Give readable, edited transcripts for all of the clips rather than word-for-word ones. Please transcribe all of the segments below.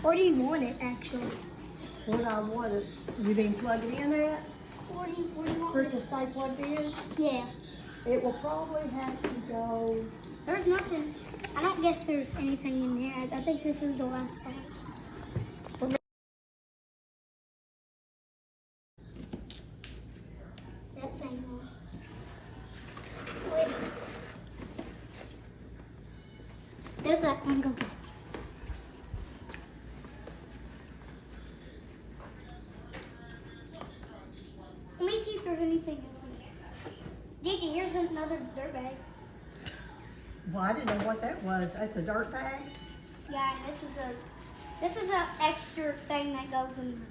Where do you want it, actually? What I want is, you mean plug it in at? Where do you want For it it? to stay plugged in? Yeah. It will probably have to go. There's nothing. I don't guess there's anything in there. I think this is the last part. That thing will. Wait. Does that one go? Let me see if there's anything else in there. Gigi, here's another dirt bag. Well, I didn't know what that was. That's a dirt bag? Yeah, this is a extra thing that goes in.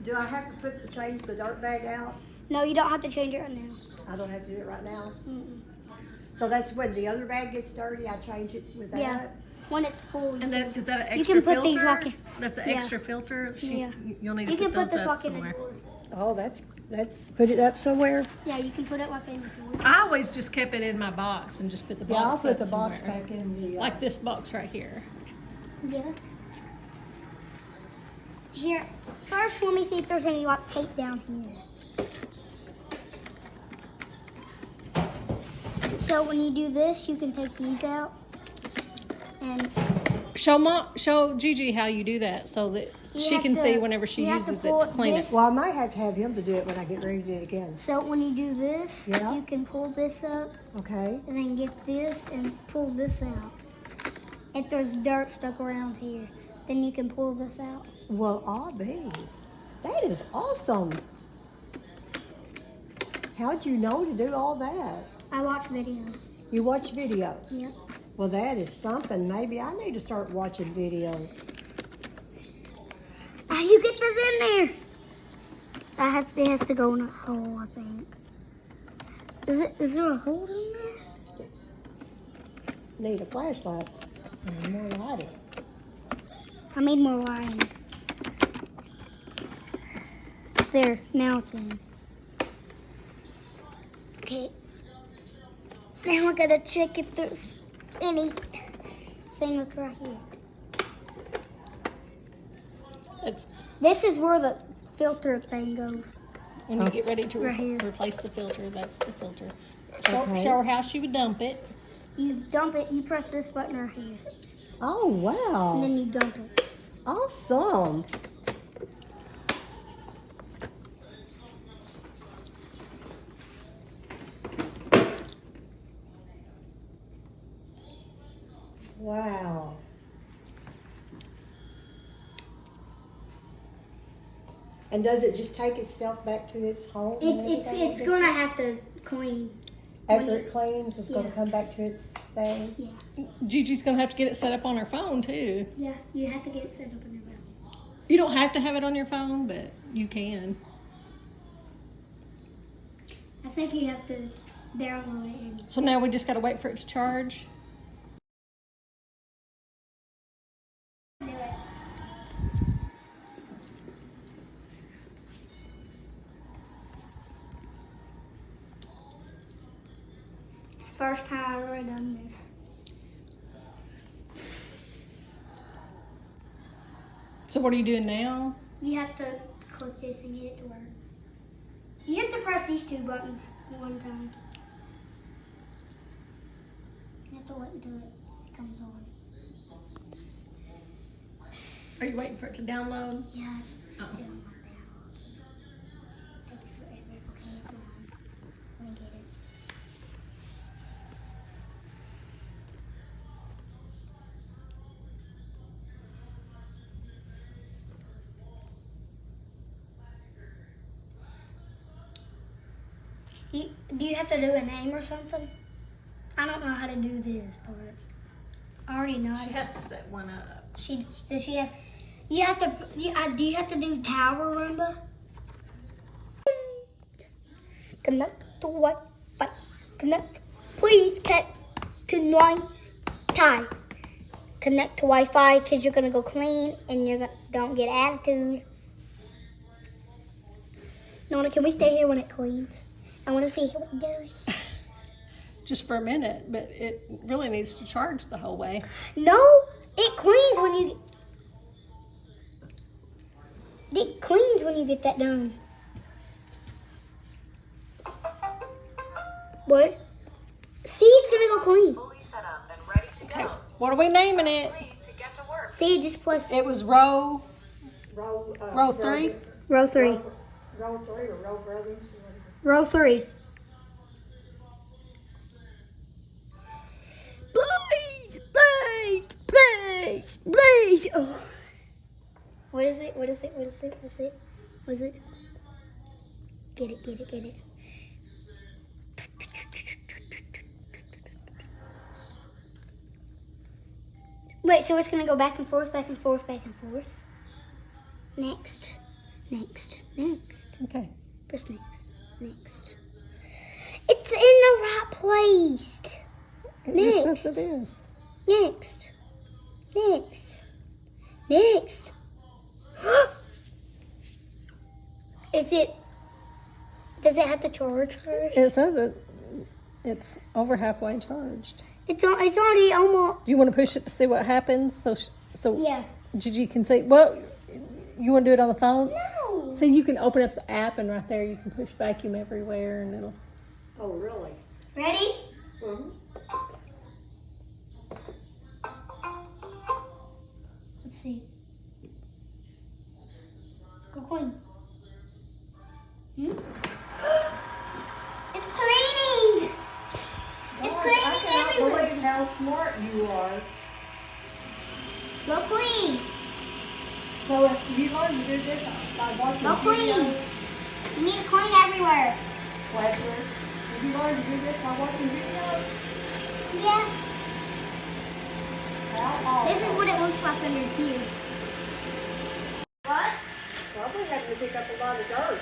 Do I have to change the dirt bag out? No, you don't have to change it right now. I don't have to do it right now. Mm-mm. So that's when the other bag gets dirty, I change it with that? Yeah, when it's full. And that, is that an You extra can put filter? these lock in. That's an Yeah. extra filter? Yeah. You'll need to You can put put those this up lock in the somewhere. door. Oh, that's, put it up somewhere? Yeah, you can put it like in the door. I always just kept it in my box and just put the Yeah, I'll box put up the box somewhere. back in the. Like this box right here. Yeah. Here, first let me see if there's any like tape down here. So when you do this, you can take these out. And Show Gigi how you do that so that You she have can to- see whenever she you have to uses it pull to clean this- it. Well, I might have to have him to do it when I get ready to do it again. so when you do this, Yeah. you can pull this up Okay? and then get this and pull this out. If there's dirt stuck around here, then you can pull this out. Well, I'll be. That is awesome. How'd you know to do all that? I watch videos. You watch videos? Yep. Well, that is something. Maybe I need to start watching videos. How do you get this in there? It has to go in a hole, I think. Is there a hole in there? Need a flashlight and more lighting. I made more wiring. There, now it's in. Okay. Now I gotta check if there's anything like right here. It's This is where the filter thing goes. when you get ready to Right here. replace the filter, that's the filter. Okay. Show her how she would dump it. You dump it, you press this button right here, Oh, and wow. then you dump it. Awesome. Wow. And does it just take itself back to its home? and everything? It's gonna have to clean. After it cleans, it's going Yeah. to come back to its thing. Yeah, Gigi's gonna have to get it set up on her phone too. yeah. You have to get it set up in your room. You don't have to have it on your phone, but you can. I think you have to download it. And So now we just gotta wait for it to charge. do it. It's the first time I've ever done this. So what are you doing now? You have to click this and get it to work. You have to press these two buttons one time. You have to wait until it comes on. Are you waiting for it to download? Yeah, it's still Oh. not down. Takes forever. Okay, it's on. Let me get it. Do you have to do a name or something? I don't know how to do this part. I already know. She has to set one up. Does she have? You have to. Do you have to do tower Roomba? Connect to Wi-Fi. Connect. Please connect to Wi-Fi. Connect to Wi-Fi because you're gonna go clean and don't get attitude. Nona, can we stay here when it cleans? I want to see how it does. Just for a minute, but it really needs to charge the whole way. No, it cleans when you. It cleans when you get that done. What? See, it's gonna go clean. Fully set up and ready to Okay. go. What are we naming it? Ready to get to work. See, just plus It was row Row 3. row 3. Row 3 or row brothers or whatever. Row 3. Please, please, please, please. Oh. What is it? What is it? What is it? What is it? What is it? Get it, get it, get it. Wait, so it's gonna go back and forth, back and forth, back and forth. Next, next, next. Okay. Press next, next. It's in the right place. It Next. just says it is. Next, next, next. Is it? Does it have to charge first? It says it's over halfway charged. It's already almost. Do you want to push it to see what happens? So Yeah. Gigi can see. Well, you want to do it on the phone? No. See, you can open up the app, and right there you can push vacuum everywhere, and it'll. Oh, really? Ready? Mm-hmm. Let's see. Go clean. Hmm? It's cleaning. It's I cleaning cannot everywhere. believe how smart you are. Go clean. So if you learn to do this by watching Go clean. videos, You need to clean everywhere. Fletcher, if you learn to do this by watching videos, Yeah. how This is awesome. what it looks like under here. What? Probably having to pick up a lot of dirt.